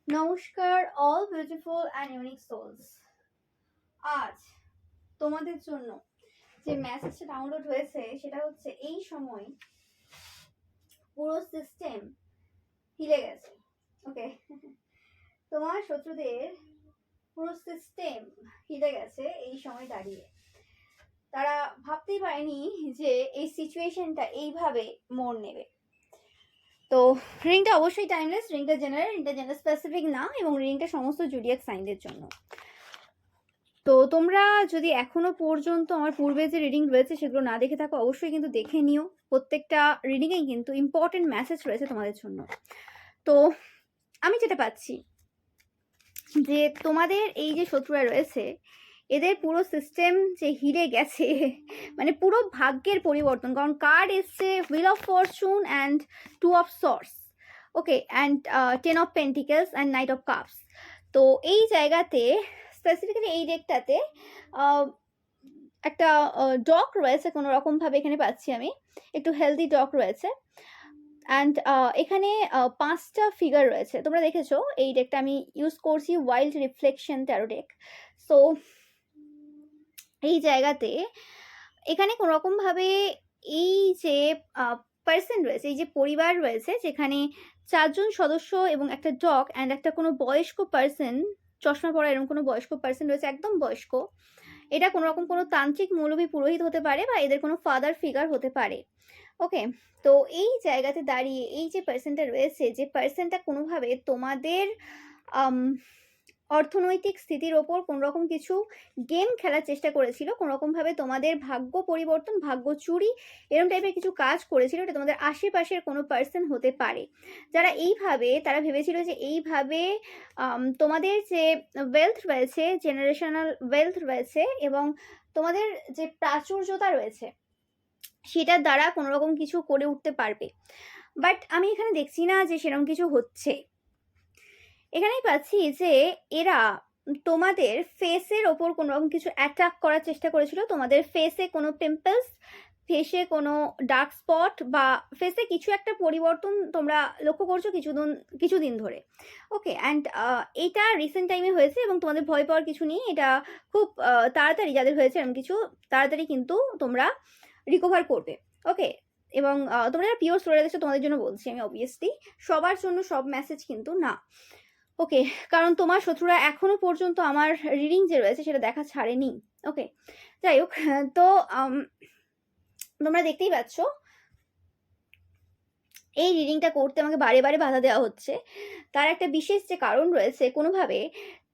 নমস্কার all beautiful and unique souls. আজ তোমাদের জন্য যে মেসেজটা ডাউনলোড হয়েছে সেটা হচ্ছে এই সময় পুরো সিস্টেম হিলে গেছে। ওকে, তোমার শত্রুদের পুরো সিস্টেম হিলে গেছে এই সময় দাঁড়িয়ে। তারা ভাবতেই পারেনি যে এই সিচুয়েশনটা এইভাবে মোড় নেবে। তো রিংটা অবশ্যই টাইমলেস, রিংটা জেনারেল স্পেসিফিক না, এবং রিংটা সমস্ত জুডিয়াক সাইনদের জন্য। তো তোমরা যদি এখনো পর্যন্ত আমার পূর্বে যে রিডিং রয়েছে সেগুলো না দেখে থাকো, অবশ্যই কিন্তু দেখে নিও। প্রত্যেকটা রিডিংয়েই কিন্তু ইম্পর্টেন্ট মেসেজ রয়েছে তোমাদের জন্য। তো আমি যেটা পাচ্ছি যে তোমাদের এই যে শত্রুরা রয়েছে এদের পুরো সিস্টেম যে হিরে গেছে, মানে পুরো ভাগ্যের পরিবর্তন। কারণ কার্ড এসছে wheel of fortune and two of swords, okay, and 10 of pentacles and knight of cups. তো এই জায়গাতে স্পেসিফিক্যালি এই ডেকটাতে একটা ডগ রয়েছে কোনো রকমভাবে, এখানে পাচ্ছি আমি একটু হেলদি ডগ রয়েছে। অ্যান্ড এখানে 5টা ফিগার রয়েছে। তোমরা দেখেছো এই ডেকটা আমি ইউজ করছি, wild reflection tarot deck. So এই জায়গাতে এখানে কোনো রকমভাবে এই যে পার্সন রয়েছে, এই যে পরিবার রয়েছে যেখানে 4জন সদস্য এবং একটা ডগ অ্যান্ড একটা কোনো বয়স্ক পার্সন, চশমা পরা এরকম কোনো বয়স্ক পার্সন রয়েছে, একদম বয়স্ক। এটা কোনো রকম কোনো তান্ত্রিক মৌলবী পুরোহিত হতে পারে বা এদের কোনো ফাদার ফিগার হতে পারে। ওকে, তো এই জায়গাতে দাঁড়িয়ে এই যে পার্সনটা রয়েছে, যে পার্সনটা কোনোভাবে তোমাদের অর্থনৈতিক স্থিতির ওপর কোনো রকম কিছু গেম খেলার চেষ্টা করেছিল, কোনো রকমভাবে তোমাদের ভাগ্য পরিবর্তন, ভাগ্য চুরি, এরকম টাইপের কিছু কাজ করেছিল। এটা তোমাদের আশেপাশের কোনো পার্সন হতে পারে, যারা এইভাবে তারা ভেবেছিল যে এইভাবে তোমাদের যে ওয়েলথ রয়েছে, জেনারেশনাল ওয়েলথ রয়েছে, এবং তোমাদের যে প্রাচুর্যতা রয়েছে সেটার দ্বারা কোনো রকম কিছু করে উঠতে পারবে। বাট আমি এখানে দেখছি না যে সেরকম কিছু হচ্ছে। এখানেই পাচ্ছি যে এরা তোমাদের ফেসের ওপর কোনো রকম কিছু অ্যাটাক করার চেষ্টা করেছিল। তোমাদের ফেসে কোনো পিম্পলস, ফেসে কোনো ডার্ক স্পট বা ফেসে কিছু একটা পরিবর্তন তোমরা লক্ষ্য করছো কিছুদিন ধরে। ওকে, অ্যান্ড এটা রিসেন্ট টাইমে হয়েছে এবং তোমাদের ভয় পাওয়ার কিছু নেই। এটা খুব তাড়াতাড়ি, যাদের হয়েছে এরকম কিছু, তাড়াতাড়ি কিন্তু তোমরা রিকভার করবে। ওকে, এবং তোমরা যারা পিওর স্টোরি দেখছো তোমাদের জন্য বলছি আমি, অবভিয়াসলি সবার জন্য সব মেসেজ কিন্তু না। ওকে, কারণ তোমার শত্রুরা এখনো পর্যন্ত আমার রিডিং যে রয়েছে সেটা দেখা ছাড়েনি। ওকে, যাই হোক, তো তোমরা দেখতেই পাচ্ছ এই রিডিংটা করতে আমাকে বারে বারে বাধা দেওয়া হচ্ছে। তার একটা বিশেষ যে কারণ রয়েছে, কোনোভাবে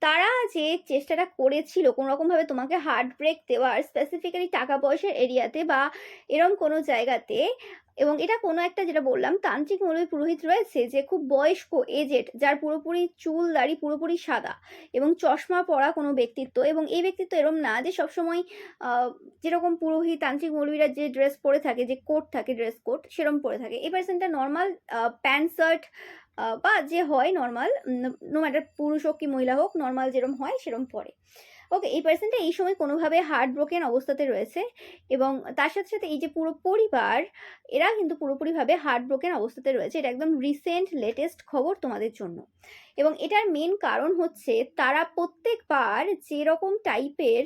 তারা যে চেষ্টাটা করেছিল কোনোরকমভাবে তোমাকে হার্ট ব্রেক দেওয়ার, স্পেসিফিক্যালি টাকা পয়সার এরিয়াতে বা এরম কোনো জায়গাতে। এবং এটা কোনো একটা, যেটা বললাম, তান্ত্রিক মৌলবী পুরোহিত রয়েছে যে খুব বয়স্ক, এজেড, যার পুরোপুরি চুল দাড়ি পুরোপুরি সাদা এবং চশমা পরা কোনো ব্যক্তিত্ব। এবং এই ব্যক্তিত্ব এরম না যে সবসময় যেরকম পুরোহিত তান্ত্রিক মৌলবীরা যে ড্রেস পরে থাকে, যে কোট থাকে, ড্রেস কোট, সেরম পরে থাকে। এই পার্সনটা নর্মাল প্যান্ট শার্ট বা যে হয় নর্মাল, নো ম্যাটার পুরুষ হোক কি মহিলা হোক, নর্মাল যেরম হয় সেরম পরে। ওকে, এই পার্সনটা এই সময় কোনোভাবে হার্ট ব্রোকেন অবস্থাতে রয়েছে, এবং তার সাথে সাথে এই যে পুরো পরিবার, এরা কিন্তু পুরোপুরিভাবে হার্ট ব্রোকেন অবস্থাতে রয়েছে। এটা একদম রিসেন্ট লেটেস্ট খবর তোমাদের জন্য। এবং এটার মেন কারণ হচ্ছে তারা প্রত্যেকবার যেরকম টাইপের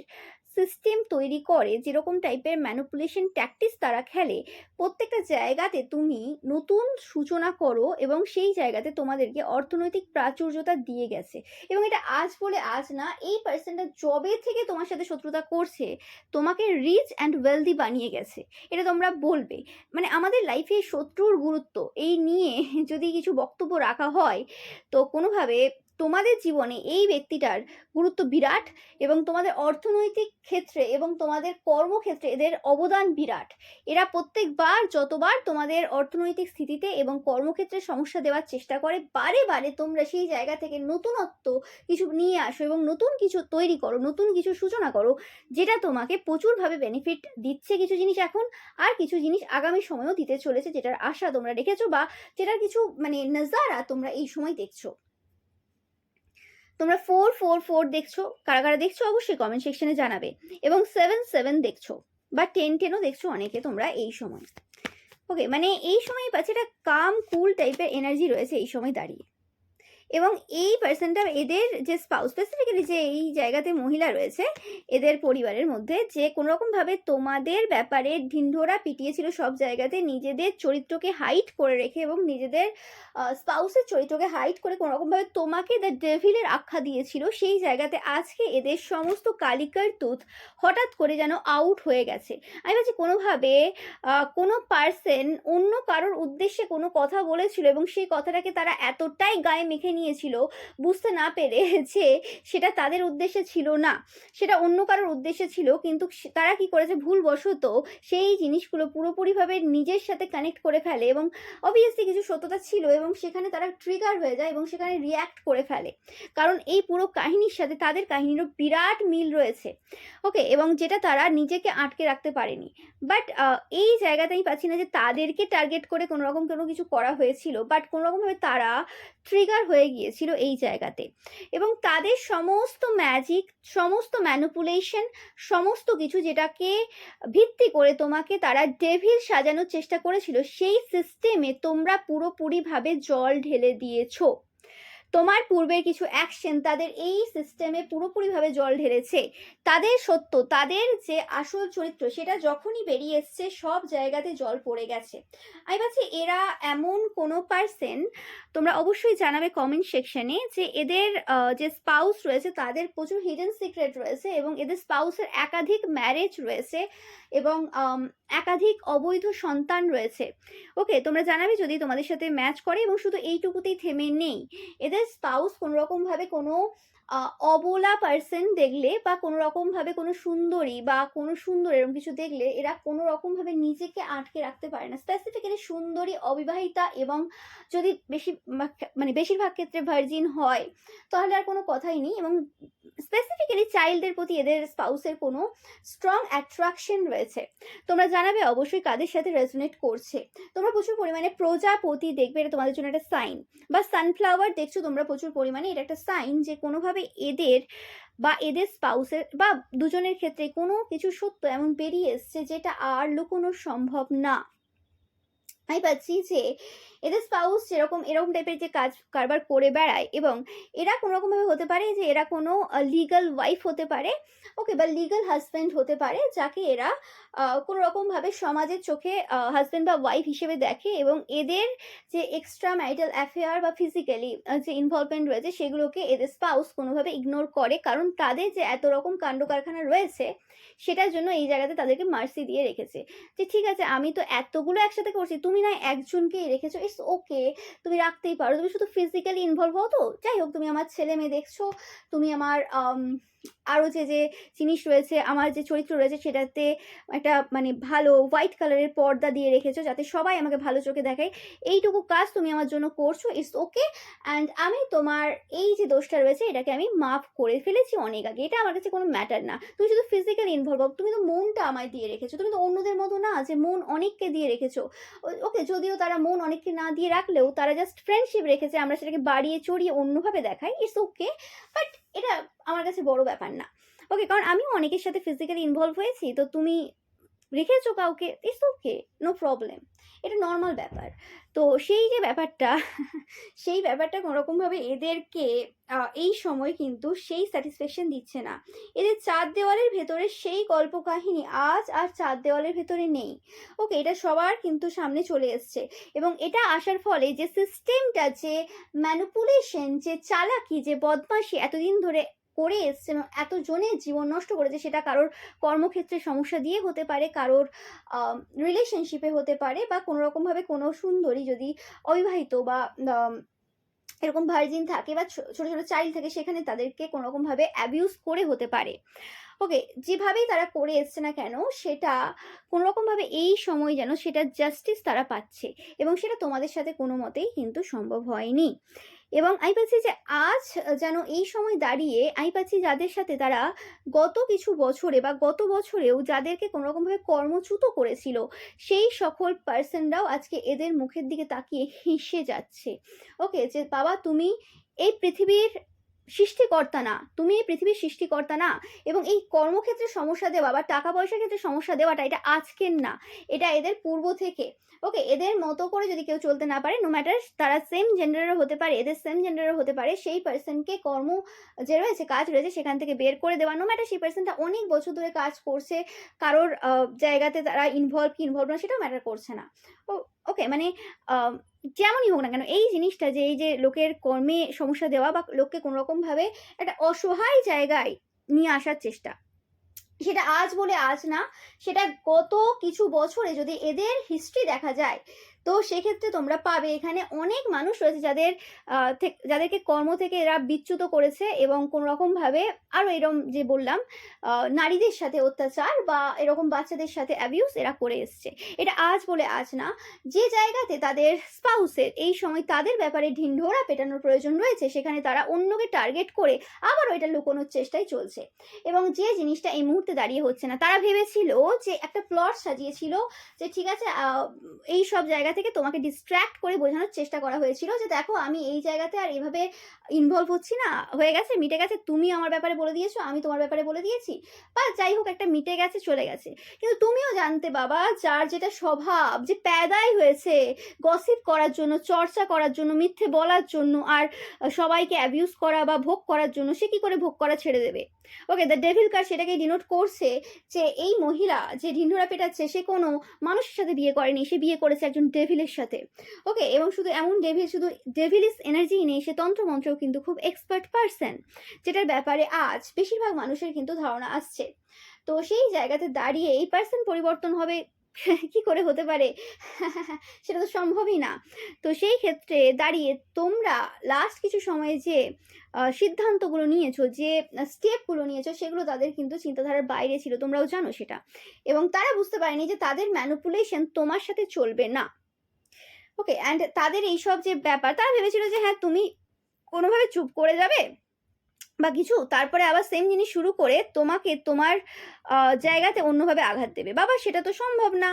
সিস্টেম তৈরি করে, যেরকম টাইপের ম্যানিপুলেশন ট্যাকটিক্স তারা খেলে, প্রত্যেকটা জায়গাতে তুমি নতুন সূচনা করো এবং সেই জায়গাতে তোমাদেরকে অর্থনৈতিক প্রাচুর্যতা দিয়ে গেছে। এবং এটা আজ বলে আজ না, এই পার্সনটা জবে থেকে তোমার সাথে শত্রুতা করছে তোমাকে রিচ অ্যান্ড ওয়েলদি বানিয়ে গেছে। এটা তোমরা বলবে, মানে আমাদের লাইফে শত্রুর গুরুত্ব এই নিয়ে যদি কিছু বক্তব্য রাখা হয়, তো কোনোভাবে তোমাদের জীবনে এই ব্যক্তিটার গুরুত্ব বিরাট, এবং তোমাদের অর্থনৈতিক ক্ষেত্রে এবং তোমাদের কর্মক্ষেত্রে এদের অবদান বিরাট। এরা প্রত্যেকবার যতবার তোমাদের অর্থনৈতিক স্থিতিতে এবং কর্মক্ষেত্রে সমস্যা দেওয়ার চেষ্টা করে, বারে বারে তোমরা সেই জায়গা থেকে নতুনত্ব কিছু নিয়ে আসো এবং নতুন কিছু তৈরি করো, নতুন কিছু সূচনা করো, যেটা তোমাকে প্রচুরভাবে বেনিফিট দিচ্ছে কিছু জিনিস এখন, আর কিছু জিনিস আগামী সময়েও দিতে চলেছে, যেটার আশা তোমরা রেখেছো বা যেটার কিছু মানে নজারা তোমরা এই সময় দেখছো। তোমরা 444 দেখছো, কারা কারা দেখছো অবশ্যই কমেন্ট সেকশনে জানাবে। এবং 77 দেখছো বা 1010ও দেখছো অনেকে তোমরা এই সময়। ওকে, মানে এই সময় পাচ্ছে একটা কাম কুল টাইপের এনার্জি রয়েছে এই সময় দাঁড়িয়ে। এবং এই পার্সনটা এদের যে স্পাউস, স্পেসিফিক্যালি যে এই জায়গাতে মহিলা রয়েছে এদের পরিবারের মধ্যে, যে কোনোরকমভাবে তোমাদের ব্যাপারে ঢিন্ঢোরা পিটিয়েছিল সব জায়গাতে, নিজেদের চরিত্রকে হাইড করে রেখে এবং নিজেদের স্পাউসের চরিত্রকে হাইড করে কোনোরকমভাবে তোমাকে দ্য ডেভিলের আখ্যা দিয়েছিল। সেই জায়গাতে আজকে এদের সমস্ত কালিকার তুত হঠাৎ করে যেন আউট হয়ে গেছে। আমি ভাবছি কোনোভাবে কোনো পার্সন অন্য কারোর উদ্দেশ্যে কোনো কথা বলেছিল এবং সেই কথাটাকে তারা এতটাই গায়ে মেখে নিয়েছিল বুঝতে না পেরে যে সেটা তাদের উদ্দেশ্যে ছিল না, সেটা অন্য কারোর উদ্দেশ্যে ছিল। কিন্তু তারা কি করেছে, ভুলবশত সেই জিনিসগুলো পুরোপুরিভাবে নিজের সাথে কানেক্ট করে ফেলে এবং অবভিয়াসলি কিছু সত্যতা ছিল এবং সেখানে তারা ট্রিগার হয়ে যায় এবং সেখানে রিয়্যাক্ট করে ফেলে। কারণ এই পুরো কাহিনীর সাথে তাদের কাহিনীরও বিরাট মিল রয়েছে। ওকে, এবং যেটা তারা নিজেকে আটকে রাখতে পারেনি। বাট এই জায়গাতেই পাচ্ছি না যে তাদেরকে টার্গেট করে কোনো রকম কোনো কিছু করা হয়েছিল, বাট কোনো রকমভাবে তারা ট্রিগার হয়ে গিয়েছিল এই জায়গাতে। এবং তাদের সমস্ত ম্যাজিক, সমস্ত ম্যানিপুলেশন, সমস্ত কিছু যেটাকে ভিত্তি করে তোমাকে তারা ডেভিল সাজানোর চেষ্টা করেছিল, সেই সিস্টেমে তোমরা পুরোপুরিভাবে জল ঢেলে দিয়েছো। তোমার পূর্বের কিছু অ্যাকশন তাদের এই সিস্টেমে পুরোপুরিভাবে জল ঢেলেছে। তাদের সত্য, তাদের যে আসল চরিত্র সেটা যখনই বেরিয়ে এসছে সব জায়গাতে জল পড়ে গেছে। আমি ভাবছি এরা এমন কোনো পার্সন, তোমরা অবশ্যই জানাবে কমেন্ট সেকশনে যে এদের যে স্পাউস রয়েছে তাদের প্রচুর হিডেন সিক্রেট রয়েছে এবং এদের স্পাউসের একাধিক ম্যারেজ রয়েছে এবং একাধিক অবৈধ সন্তান রয়েছে। ওকে, তোমরা জানাবে যদি তোমাদের সাথে ম্যাচ করে। এবং শুধু এইটুকুতেই থেমে নেই, এদের স্পাউস কোনো রকমভাবে কোনো অবলা পার্সন দেখলে বা কোনো রকমভাবে কোনো সুন্দরী বা কোনো সুন্দর এরকম কিছু দেখলে এরা কোনো রকমভাবে নিজেকে আটকে রাখতে পারে না। স্পেসিফিক্যালি সুন্দরী, অবিবাহিতা এবং যদি বেশিরভাগ ক্ষেত্রে ভার্জিন হয় তাহলে আর কোনো কথাই নেই। এবং স্পেসিফিক্যালি চাইল্ডদের প্রতি এদের স্পাউসের কোনো স্ট্রং অ্যাট্রাকশন রয়েছে। তোমরা জানাবে অবশ্যই কাদের সাথে রেজোনেট করছে। তোমরা প্রচুর পরিমাণে প্রজাপতি দেখবে, এটা তোমাদের জন্য একটা সাইন। বা সানফ্লাওয়ার দেখছো তোমরা প্রচুর পরিমাণে, এটা একটা সাইন যে কোনোভাবে এদের বা এদের স্পাউসের বা দুজনের ক্ষেত্রে কোনো কিছু সত্য এমন বেরিয়ে এসছে যেটা আর লুকোনো সম্ভব না। আমি পাচ্ছি যে এদের স্পাউস যেরকম এরকম টাইপের যে কাজ কারবার করে বেড়ায় এবং এরা কোনো রকমভাবে হতে পারে যে এরা কোনো লিগাল ওয়াইফ হতে পারে, ওকে, বা লিগাল হাজব্যান্ড হতে পারে, যাকে এরা কোনো রকমভাবে সমাজের চোখে হাজব্যান্ড বা ওয়াইফ হিসেবে দেখে এবং এদের যে এক্সট্রা ম্যারিটাল অ্যাফেয়ার বা ফিজিক্যালি যে ইনভলভমেন্ট রয়েছে সেগুলোকে এদের স্পাউস কোনোভাবে ইগনোর করে। কারণ তাদের যে এত রকম কাণ্ড কারখানা রয়েছে সেটার জন্য এই জায়গাতে তাদেরকে মার্সি দিয়ে রেখেছে যে ঠিক আছে আমি তো এতগুলো একসাথে করছি, তুমি না একজনকেই রেখেছো, ইটস ওকে, তুমি রাখতেই পারো, তুমি শুধু ফিজিক্যালি ইনভলভ হও তো যাই হোক, তুমি আমার ছেলে মেয়ে দেখছো, তুমি আমার আরও যে যে জিনিস রয়েছে, আমার যে চরিত্র রয়েছে সেটাতে একটা ভালো হোয়াইট কালারের পর্দা দিয়ে রেখেছো যাতে সবাই আমাকে ভালো চোখে দেখায়, এইটুকু কাজ তুমি আমার জন্য করছো, ইটস ওকে। অ্যান্ড আমি তোমার এই যে দোষটা রয়েছে এটাকে আমি মাফ করে ফেলেছি অনেক আগে, এটা আমার কাছে কোনো ম্যাটার না, তুমি শুধু ফিজিক্যালি ইনভলভ হও, তুমি তো মনটা আমায় দিয়ে রেখেছো, তুমি তো অন্যদের মতো না যে মন অনেককে দিয়ে রেখেছো। ওকে, যদিও তারা মন অনেককে না দিয়ে রাখলেও তারা জাস্ট ফ্রেন্ডশিপ রেখেছে, আমরা সেটাকে বাড়িয়ে চড়িয়ে অন্যভাবে দেখাই, ইটস ওকে। বাট এটা আমার কাছে বড় ব্যাপার না। ওকে, কারণ আমিও অনেকের সাথে ফিজিক্যালি ইনভলভ হয়েছি, তো তুমি রেখেছো কাউকে, ইটস ওকে, নো প্রবলেম, এটা নর্মাল ব্যাপার। তো সেই যে ব্যাপারটা সেই ব্যাপারটা কোনোরকমভাবে এদেরকে এই সময় কিন্তু সেই স্যাটিসফ্যাকশন দিচ্ছে না। এদের চার দেওয়ালের ভেতরে সেই গল্প কাহিনী আজ আর চার দেওয়ালের ভেতরে নেই। ওকে, এটা সবার কিন্তু সামনে চলে এসছে এবং এটা আসার ফলে যে সিস্টেমটা, যে ম্যানিপুলেশন, যে চালাকি, যে বদমাশি এতদিন ধরে করে এসছে এবং এতজনের জীবন নষ্ট করেছে, সেটা কারোর কর্মক্ষেত্রে সমস্যা দিয়ে হতে পারে, কারোর রিলেশনশিপে হতে পারে, বা কোনো রকমভাবে কোনো সুন্দরী যদি অবিবাহিত বা এরকম ভার্জিন থাকে বা ছোট ছোট চাইল্ড থাকে সেখানে তাদেরকে কোনো রকমভাবে অ্যাবিউজ করে হতে পারে। ওকে, যেভাবেই তারা করে এসছে না কেন সেটা কোনো রকমভাবে এই সময় যেন সেটা জাস্টিস তারা পাচ্ছে এবং সেটা তোমাদের সাথে কোনো মতেই কিন্তু সম্ভব হয়নি। এবং আমি পাচ্ছি যে আজ যেন এই সময় দাঁড়িয়ে আমি পাচ্ছি যাদের সাথে তারা গত কিছু বছরে বা গত বছরেও যাদেরকে কোনো রকমভাবে কর্মচ্যুত করেছিল সেই সকল পার্সনরাও আজকে এদের মুখের দিকে তাকিয়ে হেসে যাচ্ছে। ওকে, যে বাবা তুমি এই পৃথিবীর সৃষ্টিকর্তা না, তুমি এই পৃথিবীর সৃষ্টিকর্তা না। এবং এই কর্মক্ষেত্রে সমস্যা দেওয়া বা টাকা পয়সার ক্ষেত্রে সমস্যা দেওয়াটা এটা আজকের না, এটা এদের পূর্ব থেকে। ওকে, এদের মতো করে যদি কেউ চলতে না পারে, নো ম্যাটার তারা সেম জেন্ডারের হতে পারে, এদের সেম জেন্ডারের হতে পারে, সেই পার্সনকে কর্ম যে রয়েছে, কাজ রয়েছে, সেখান থেকে বের করে দেওয়া। নো ম্যাটার সেই পার্সনটা অনেক বছর ধরে কাজ করছে, কারোর জায়গাতে তারা ইনভলভ কি ইনভলভ না সেটাও ম্যাটার করছে না। ওকে, মানে যেমনই হোক না কেন, এই জিনিসটা যে এই যে লোকের কর্মে সমস্যা দেওয়া বা লোককে কোনো রকমভাবে একটা অসহায় জায়গায় নিয়ে আসার চেষ্টা, সেটা আজ বলে আজ না, সেটা গত কিছু বছরে যদি এদের হিস্ট্রি দেখা যায়, তো সেক্ষেত্রে তোমরা পাবে এখানে অনেক মানুষ রয়েছে যাদেরকে কর্ম থেকে এরা বিচ্যুত করেছে এবং কোনো রকমভাবে আরও এরকম যে বললাম নারীদের সাথে অত্যাচার বা এরকম বাচ্চাদের সাথে অ্যাবিউজ এরা করে এসছে। এটা আজ বলে আজ না, যে জায়গাতে তাদের স্পাউসের এই সময় তাদের ব্যাপারে ঢিন্ঢোরা পেটানোর প্রয়োজন রয়েছে, সেখানে তারা অন্যকে টার্গেট করে আবারও এটা লুকোনোর চেষ্টায় চলছে। এবং যে জিনিসটা এই মুহূর্তে দাঁড়িয়ে হচ্ছে না, তারা ভেবেছিল যে একটা প্লট সাজিয়েছিল যে ঠিক আছে এই সব জায়গা থেকে তোমাকে ডিস্ট্র্যাক্ট করে বোঝানোর চেষ্টা করা হয়েছিল যে দেখো আমি এই জায়গাতে আর এভাবে ইনভলভ হচ্ছি না, হয়ে গেছে, মিটে গেছে, তুমি আমার ব্যাপারে বলে দিয়েছো, আমি তোমার ব্যাপারে বলে দিয়েছি, বা যাই হোক একটা মিটে গেছে, চলে গেছে। কিন্তু তুমিও জানতে বাবা, যার যেটা স্বভাব, যে প্যাদাই হয়েছে গসিপ করার জন্য, চর্চা করার জন্য, মিথ্যে বলার জন্য, আর সবাইকে অ্যাবিউজ করা বা ভোগ করার জন্য, সে কি করে ভোগ করা ছেড়ে দেবে? ওকে, দ্য ডেভিল কার্ড সেটাকে ডিনোট করছে যে এই মহিলা যে ঢিন্ডোরা পেটাচ্ছে সে কোনো মানুষের সাথে বিয়ে করেনি, সে বিয়ে করেছে একজন ডেভিলের সাথে। ওকে, এবং শুধু এমন ডেভিল, শুধু ডেভিলিস এনার্জি নেই, সে তন্ত্রমন্ত্রেও কিন্তু খুব এক্সপার্ট পার্সন, যেটার ব্যাপারে আজ বেশিরভাগ মানুষের কিন্তু ধারণা আসছে। তো সেই জায়গাতে দাঁড়িয়ে এই পার্সন পরিবর্তন হবে কি করে হতে পারে? সেটা তো সম্ভবই না। তো সেই ক্ষেত্রে দাঁড়িয়ে তোমরা লাস্ট কিছু সময়ে যে সিদ্ধান্তগুলো নিয়েছো, যে স্টেপগুলো নিয়েছো, সেগুলো তাদের কিন্তু চিন্তাধারার বাইরে ছিল, তোমরাও জানো সেটা। এবং তারা বুঝতে পারেনি যে তাদের ম্যানিপুলেশন তোমার সাথে চলবে না। ওকে, অ্যান্ড তাদের এইসব যে ব্যাপার, তারা ভেবেছিল যে হ্যাঁ তুমি কোনোভাবে চুপ করে যাবে বা কিছু, তারপরে আবার সেম জিনিস শুরু করে তোমাকে তোমার জায়গাতে অন্যভাবে আঘাত দেবে। বাবা সেটা তো সম্ভব না,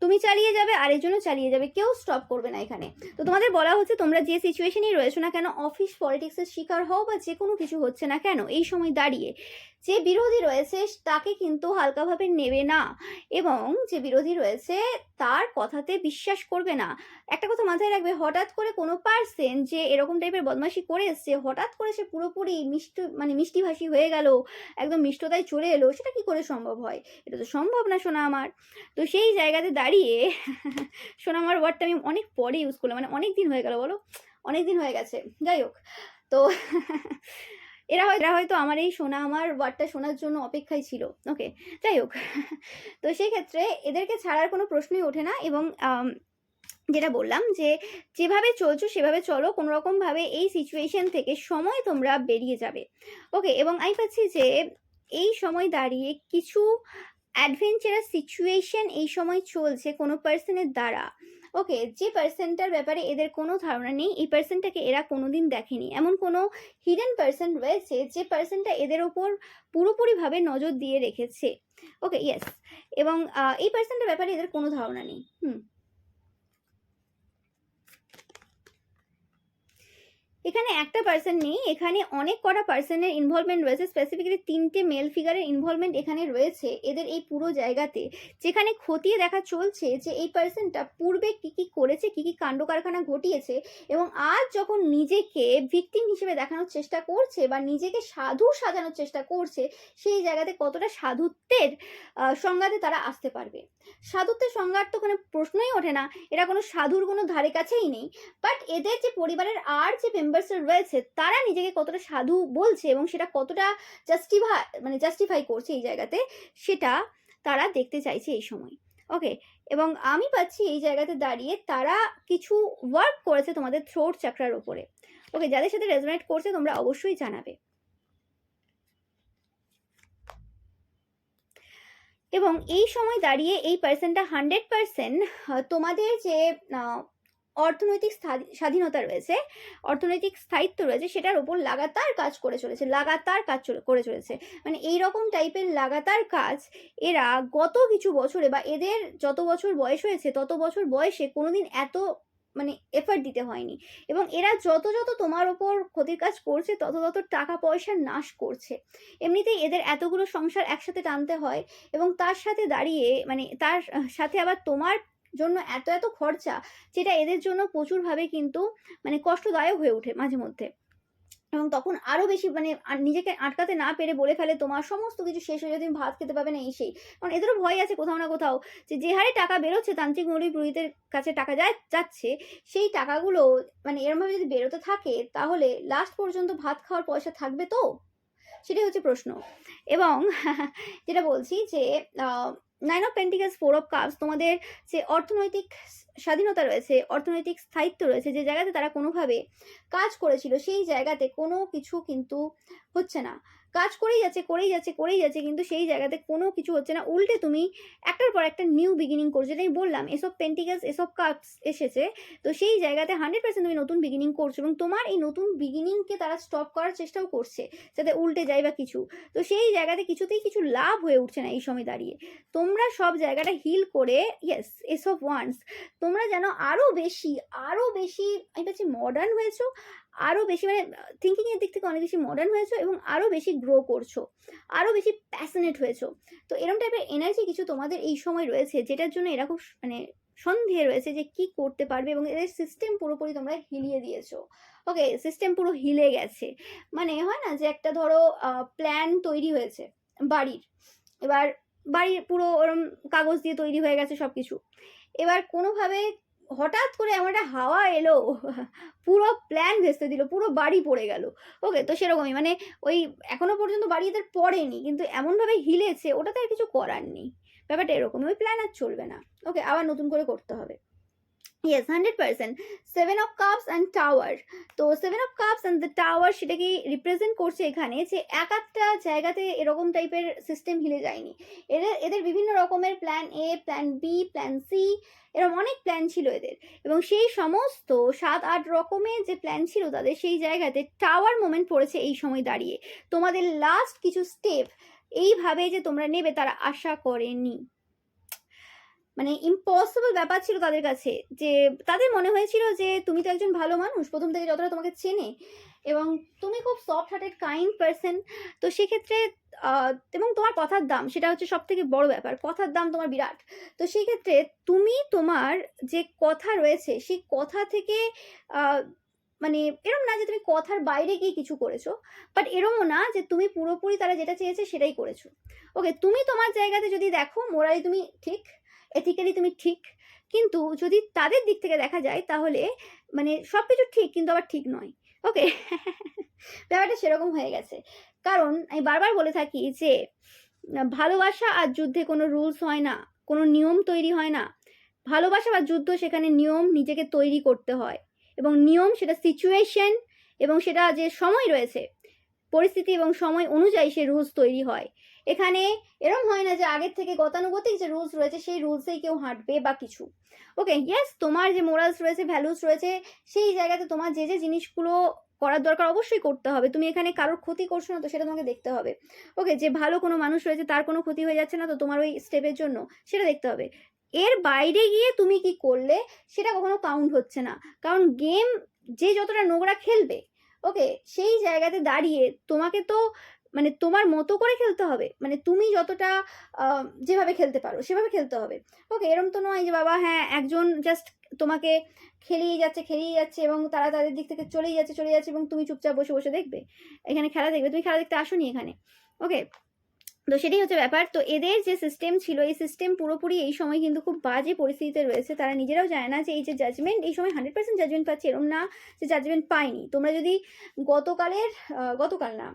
তুমি চালিয়ে যাবে, আরেকজনও চালিয়ে যাবে, কেউ স্টপ করবে না এখানে। তো তোমাদের বলা হচ্ছে তোমরা যে সিচুয়েশনেই রয়েছো না কেন, অফিস পলিটিক্সের শিকার হও বা যে কোনো কিছু হচ্ছে না কেন, এই সময় দাঁড়িয়ে যে বিরোধী রয়েছে তাকে কিন্তু হালকাভাবে নেবে না, এবং যে বিরোধী রয়েছে তার কথাতে বিশ্বাস করবে না। একটা কথা মাথায় রাখবে, হঠাৎ করে কোনো পার্সন যে এরকম টাইপের বদমাশি করে এসছে, হঠাৎ করে সে পুরোপুরি মিষ্টিভাষী হয়ে গেল, একদম মিষ্টতায় চলে এলো, সেটা কি করে সম্ভব হয়? এটা তো সম্ভব না সোনা আমার। তো সেই জায়গাতে দাঁড়িয়ে সোনা আমার ওয়ার্ডটা আমি অনেক পরে ইউজ করলাম, মানে অনেক দিন হয়ে গেল, বলো অনেক দিন হয়ে গেছে, যাই হোক। তো এরা হয়তো আমার এই সোনা আমার ওয়ার্ডটা শোনার জন্য অপেক্ষায় ছিল। ওকে, যাই হোক। তো সেই ক্ষেত্রে এদেরকে ছাড়ার কোনো প্রশ্নই ওঠে না। এবং যেটা বললাম যে যেভাবে চলছো সেভাবে চলো, কোনো রকমভাবে এই সিচুয়েশন থেকে সময় তোমরা বেরিয়ে যাবে। ওকে, এবং আমি পাচ্ছি যে এই সময় দাঁড়িয়ে কিছু অ্যাডভেঞ্চারাস সিচুয়েশন এই সময় চলছে কোনো পার্সনের দ্বারা। ওকে, যে পার্সনটার ব্যাপারে এদের কোনো ধারণা নেই, এই পার্সনটাকে এরা কোনোদিন দেখেনি, এমন কোনো হিডেন পার্সন রয়েছে যে পার্সনটা এদের ওপর পুরোপুরিভাবে নজর দিয়ে রেখেছে। ওকে, ইয়েস। এবং এই পার্সনটার ব্যাপারে এদের কোনো ধারণা নেই। এখানে একটা পার্সন নেই, এখানে অনেক কটা পার্সনের ইনভলভমেন্ট রয়েছে, স্পেসিফিক্যালি 3টে মেল ফিগারের ইনভলভমেন্ট এখানে রয়েছে এদের এই পুরো জায়গাতে, যেখানে খতিয়ে দেখা চলছে যে এই পার্সনটা পূর্বে কি কি করেছে, কি কি কাণ্ড কারখানা ঘটিয়েছে, এবং আজ যখন নিজেকে ভিকটিম হিসেবে দেখানোর চেষ্টা করছে বা নিজেকে সাধু সাজানোর চেষ্টা করছে, সেই জায়গাতে কতটা সাধুত্বের সংজ্ঞাতে তারা আসতে পারবে। সাধুত্বের সংজ্ঞার তো কোনো প্রশ্নই ওঠে না, এরা কোনো সাধুর কোনো ধারে কাছেই নেই। বাট এদের যে পরিবারের আর যে মেম্বার্স রয়েছে তারা নিজেকে কতটা সাধু বলছে এবং সেটা কতটা জাস্টিফাই করছে এই জায়গাতে, সেটা তারা দেখতে চাইছে এই সময়। ওকে, এবং আমি পাচ্ছি এই জায়গাতে দাঁড়িয়ে তারা কিছু ওয়ার্ক করেছে তোমাদের থ্রোট চাকরার উপরে। ওকে, যাদের সাথে রেজোনেট করছে তোমরা অবশ্যই জানাবে। এবং এই সময় দাঁড়িয়ে এই পার্সনটা 100% তোমাদের যে অর্থনৈতিক স্বাধীনতা রয়েছে, অর্থনৈতিক স্থায়িত্ব রয়েছে, সেটার উপর লাগাতার কাজ করে চলেছে, করে চলেছে। মানে এইরকম টাইপের লাগাতার কাজ এরা গত কিছু বছরে বা এদের যত বছর বয়স হয়েছে তত বছর বয়সে কোনোদিন এত মানে এফর্ট দিতে হয়নি। এবং এরা যত তোমার ওপর ক্ষতির কাজ করছে তত টাকা পয়সার নাশ করছে। এমনিতেই এদের এতগুলো সংসার একসাথে টানতে হয় এবং তার সাথে দাঁড়িয়ে মানে তার সাথে আবার তোমার জন্য এত খরচা, যেটা এদের জন্য প্রচুরভাবে কিন্তু মানে কষ্টদায়ক হয়ে ওঠে মাঝে মধ্যে। এবং তখন আরো বেশি মানে নিজেকে আটকাতে না পেরে বলে ফেলে তোমার সমস্ত কিছু শেষ হয়ে যাবে, তুমি ভাত খেতে পাবে না, এই সেই। কারণ এদেরও ভয় আছে কোথাও না কোথাও যে হারে টাকা বেরোচ্ছে তান্ত্রিক মৌলবী পুরোহিতের কাছে টাকা যাচ্ছে, সেই টাকাগুলো মানে এরমভাবে যদি বেরোতে থাকে তাহলে লাস্ট পর্যন্ত ভাত খাওয়ার পয়সা থাকবে তো? সেটাই হচ্ছে প্রশ্ন। এবং যেটা বলছি যে 9 অফ পেন্টিকলস, 4 অফ কাপস, তোমাদের যে অর্থনৈতিক স্বাধীনতা রয়েছে, অর্থনৈতিক স্থায়িত্ব রয়েছে, যে জায়গাতে তারা কোনোভাবে কাজ করেছিল সেই জায়গাতে কোনো কিছু কিন্তু হচ্ছে না। কাজ করেই যাচ্ছে কিন্তু সেই জায়গাতে কোনো কিছু হচ্ছে না। উল্টে তুমি একটার পর একটা নিউ বিগিনিং করছো। যেটাই বললাম, S of pentacles, S of cups এসেছে। তো সেই জায়গাতে 100% তুমি নতুন বিগিনিং করছো এবং তোমার এই নতুন বিগিনিংকে তারা স্টপ করার চেষ্টাও করছে যাতে উল্টে যায় বা কিছু। তো সেই জায়গাতে কিছুতেই কিছু লাভ হয়ে উঠছে না এই সময় দাঁড়িয়ে। তোমরা সব জায়গাটা হিল করে, ইয়েস, এস অফ ওয়ান্স, তোমরা যেন আরো বেশি আমি বলছি মডার্ন হয়েছো, আরো বেশি মানে থিঙ্কিং এর দিক থেকে অনেক বেশি মডার্ন হয়েছো এবং আরো বেশি গ্রো করছো, আরো বেশি প্যাশনেট হয়েছো। তো এরকম টাইপের এনার্জি কিছু তোমাদের এই সময় রয়েছে, যেটার জন্য এরা খুব মানে সন্দেহে রয়েছে যে কি করতে পারবে এবং এদের সিস্টেম পুরোপুরি তোমরা হিলিয়ে দিয়েছো। ওকে, সিস্টেম পুরো হিলে গেছে। মানে হয় না যে একটা ধরো প্ল্যান তৈরি হয়েছে বাড়ির, এবার বাড়ির পুরো ওরম কাগজ দিয়ে তৈরি হয়ে গেছে সবকিছু, এবার কোনোভাবে হঠাৎ করে এমন একটা হাওয়া এলো, পুরো প্ল্যান ভেস্তে দিল, পুরো বাড়ি পড়ে গেল। ওকে, তো সেরকমই মানে ওই এখনো পর্যন্ত বাড়ি এদের পড়েনি কিন্তু এমনভাবে হিলেছে, ওটাতে আর কিছু করার নেই। ব্যাপারটা এরকমই, ওই প্ল্যান আর চলবে না। ওকে, আবার নতুন করে করতে হবে। Yes, 100%। 7 of cups and tower. তো 7 of cups and the tower সেটাকে রিপ্রেজেন্ট করছে এখানে যে একটা জায়গাতে এরকম টাইপের সিস্টেম হিলে যায়নি। এদের বিভিন্ন রকমের plan A, plan B, plan C, এরকম অনেক প্ল্যান ছিল এদের। এবং সেই সমস্ত 7-8 রকমের যে প্ল্যান ছিল তাদের, সেই জায়গাতে টাওয়ার মোমেন্ট পড়েছে এই সময় দাঁড়িয়ে। তোমাদের লাস্ট কিছু স্টেপ এইভাবে যে তোমরা নেবে তারা আশা করেনি। মানে ইম্পসিবল ব্যাপার ছিল তাদের কাছে, যে তাদের মনে হয়েছিল যে তুমি তো একজন ভালো মানুষ, প্রথম থেকে যতটা তোমাকে চেনে, এবং তুমি খুব সফট হার্টেড কাইন্ড পারসন। তো সেক্ষেত্রে এবং তোমার কথার দাম, সেটা হচ্ছে সব থেকে বড় ব্যাপার, কথার দাম তোমার বিরাট। তো সেই ক্ষেত্রে তুমি তোমার যে কথা রয়েছে সেই কথা থেকে মানে এরম না যে তুমি কথার বাইরে গিয়ে কিছু করেছো, বাট এরমও না যে তুমি পুরোপুরি তারা যেটা চেয়েছে সেটাই করেছো। ওকে, তুমি তোমার জায়গাতে যদি দেখো মোরালি তুমি ঠিক, এথিক্যালি তুমি ঠিক, কিন্তু যদি তাদের দিক থেকে দেখা যায় তাহলে মানে সব কিছু ঠিক কিন্তু আবার ঠিক নয়। ওকে, ব্যাপারটা সেরকম হয়ে গেছে। কারণ আমি বারবার বলে থাকি যে ভালোবাসা আর যুদ্ধে কোনো রুলস হয় না, কোনো নিয়ম তৈরি হয় না। ভালোবাসা বা যুদ্ধ, সেখানে নিয়ম নিজেকে তৈরি করতে হয় এবং নিয়ম সেটা সিচুয়েশন এবং সেটা যে সময় রয়েছে, পরিস্থিতি এবং সময় অনুযায়ী সে রুলস তৈরি হয়। এখানে এরম হয় না যে আগের থেকে গতানুগতিক যে রুলস রয়েছে সেই রুলসেই কেউ হাঁটবে বা কিছু। ওকে, ইয়েস, তোমার যে মোরালস রয়েছে, ভ্যালুস রয়েছে, সেই জায়গাতে তোমার যে জিনিসগুলো করার দরকার অবশ্যই করতে হবে। তুমি এখানে কারোর ক্ষতি করছো না তো সেটা তোমাকে দেখতে হবে। ওকে, যে ভালো কোনো মানুষ রয়েছে তার কোনো ক্ষতি হয়ে যাচ্ছে না তো তোমার ওই স্টেপের জন্য সেটা দেখতে হবে। এর বাইরে গিয়ে তুমি কি করলে সেটা কখনো কাউন্ট হচ্ছে না, কারণ গেম যে যতটা নোংরা খেলবে, ওকে, সেই জায়গাতে দাঁড়িয়ে তোমাকে তো মানে তোমার মতো করে খেলতে হবে, মানে তুমি যতটা যেভাবে খেলতে পারো সেভাবে খেলতে হবে। ওকে, এরম তো নয় যে বাবা হ্যাঁ একজন জাস্ট তোমাকে খেলিয়ে যাচ্ছে এবং তারা তাদের দিক থেকে চলেই যাচ্ছে এবং তুমি চুপচাপ বসে বসে দেখবে। এখানে খেলা দেখবে, তুমি খেলা দেখতে আসোনি এখানে। ওকে, তো সেটাই হচ্ছে ব্যাপার। তো এদের যে সিস্টেম ছিল, এই সিস্টেম পুরোপুরি এই সময় কিন্তু খুব বাজে পরিস্থিতিতে রয়েছে। তারা নিজেরাও জানে না যে এই যে জাজমেন্ট, এই সময় 100% জাজমেন্ট পাচ্ছে, এরম না যে জাজমেন্ট পায়নি। তোমরা যদি গতকাল না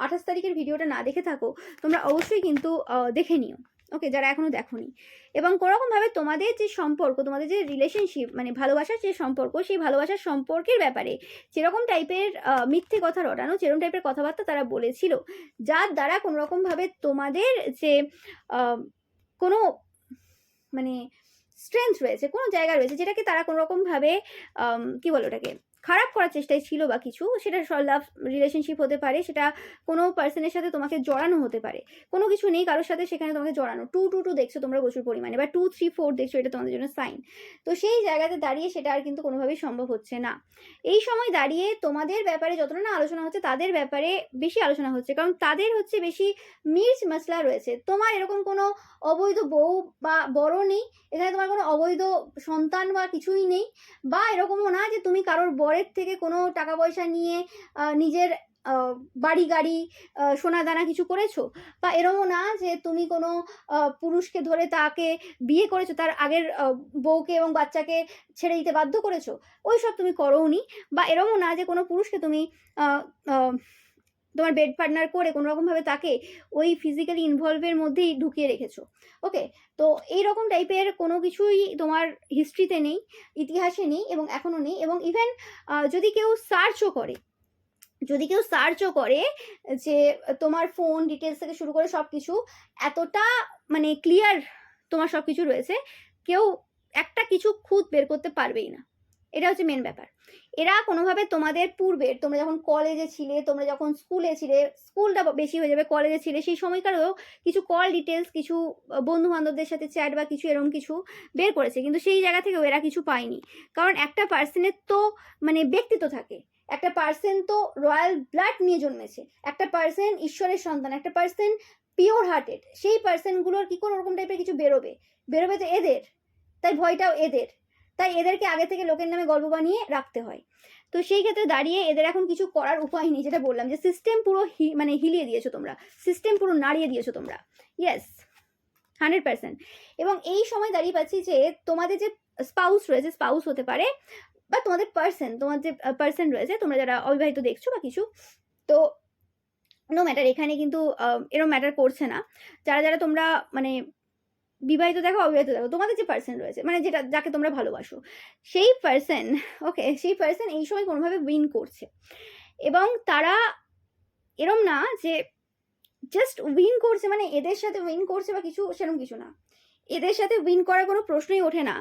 28 তারিখের ভিডিওটা না দেখে থাকো, তোমরা অবশ্যই কিন্তু দেখে নিও। ওকে, যারা এখনো দেখোনি। এবং কোনোরকমভাবে তোমাদের যে সম্পর্ক, তোমাদের যে রিলেশনশিপ মানে ভালোবাসার যে সম্পর্ক, সেই ভালোবাসার সম্পর্কের ব্যাপারে যেরকম টাইপের মিথ্যে কথা রটানো, যেরকম টাইপের কথাবার্তা তারা বলেছিল, যার দ্বারা কোনোরকমভাবে তোমাদের যে কোনো মানে স্ট্রেংথ রয়েছে, কোনো জায়গা রয়েছে যেটাকে তারা কোনোরকমভাবে কি বলে ওটাকে খারাপ করার চেষ্টায় ছিল বা কিছু, সেটা লাভ রিলেশনশিপ হতে পারে, সেটা কোনো পার্সনের সাথে তোমাকে জড়ানো হতে পারে, কোনো কিছু নেই কারোর সাথে সেখানে তোমাকে জড়ানো, 2 দেখছো তোমরা প্রচুর পরিমাণে, বা 2 3 4 দেখছো, এটা তোমাদের জন্য সাইন। তো সেই জায়গাতে দাঁড়িয়ে সেটা আর কিন্তু কোনোভাবেই সম্ভব হচ্ছে না। এই সময় দাঁড়িয়ে তোমাদের ব্যাপারে যতটা না আলোচনা হচ্ছে, তাদের ব্যাপারে বেশি আলোচনা হচ্ছে, কারণ তাদের হচ্ছে বেশি মির্চ মশলা রয়েছে। তোমার এরকম কোনো অবৈধ বউ বা বড় নেই, এখানে তোমার কোনো অবৈধ সন্তান বা কিছুই নেই, বা এরকমও না যে তুমি কারোর বরের থেকে কোনো টাকা পয়সা নিয়ে নিজের বাড়ি গাড়ি সোনা দানা কিছু করেছো, বা এরমও না যে তুমি কোনো পুরুষকে ধরে তাকে বিয়ে করেছো, তার আগের বউকে এবং বাচ্চাকে ছেড়ে দিতে বাধ্য করেছো, ওই সব তুমি করোনি। বা এরমও না যে কোনো পুরুষকে তুমি তোমার বেড পার্টনার করে কোনো রকমভাবে তাকে ওই ফিজিক্যালি ইনভলভের মধ্যেই ঢুকিয়ে রেখেছো। ওকে, তো এইরকম টাইপের কোনো কিছুই তোমার হিস্ট্রিতে নেই, ইতিহাসে নেই, এবং এখনও নেই। এবং ইভেন যদি কেউ সার্চও করে যে তোমার ফোন ডিটেলস থেকে শুরু করে সব কিছু এতটা মানে ক্লিয়ার তোমার সব কিছু রয়েছে, কেউ একটা কিছু খুঁত বের করতে পারবেই না। এটা হচ্ছে মেন ব্যাপার। এরা কোনোভাবে তোমাদের পূর্বের, তোমরা যখন কলেজে ছিলে, তোমরা যখন স্কুলে ছিলে, স্কুলটা বেশি হয়ে যাবে, কলেজে ছিলে, সেই সময়কারও কিছু কল ডিটেলস, কিছু বন্ধু বান্ধবদের সাথে চ্যাট বা কিছু এরকম কিছু বের করেছে, কিন্তু সেই জায়গা থেকেও এরা কিছু পায়নি। কারণ একটা পার্সনের তো মানে ব্যক্তিত্ব থাকে, একটা পার্সন তো রয়্যাল ব্লাড নিয়ে জন্মেছে, একটা পার্সন ঈশ্বরের সন্তান, একটা পার্সন পিওর হার্টেড, সেই পার্সনগুলোর কি কোনো ওরকম টাইপের কিছু বেরোবে তো এদের, তাই ভয়টাও এদের, তাই এদেরকে আগে থেকে লোকের নামে গল্প বানিয়ে রাখতে হয়। তো সেই ক্ষেত্রে দাঁড়িয়ে এদের এখন কিছু করার উপায় নেই, যেটা বললাম যে সিস্টেম পুরো মানে হিলিয়ে দিয়েছো তোমরা, সিস্টেম পুরো নাড়িয়ে দিয়েছো তোমরা। ইয়েস, 100%। এবং এই সময় দাঁড়িয়ে পাচ্ছি যে তোমাদের যে স্পাউস রয়েছে, স্পাউস হতে পারে, বা তোমাদের পার্সন, তোমার যে পার্সন রয়েছে, তোমরা যারা অবিবাহিত দেখছো বা কিছু, তো নো ম্যাটার, এখানে কিন্তু এরকম ম্যাটার করছে না। যারা তোমরা মানে বিবাহিত দেখো অবিবাহিত দেখো, তোমাদের যে পার্সন রয়েছে, মানে যেটা যাকে তোমরা ভালোবাসো, সেই পার্সন, ওকে, সেই পার্সন এই সময় কোনোভাবে উইন করছে। এবং তারা এরম না যে জাস্ট উইন করছে, মানে এদের সাথে উইন করছে বা কিছু, সেরকম কিছু না। এদের সাথে উইন করার কোনো প্রশ্নই ওঠে না।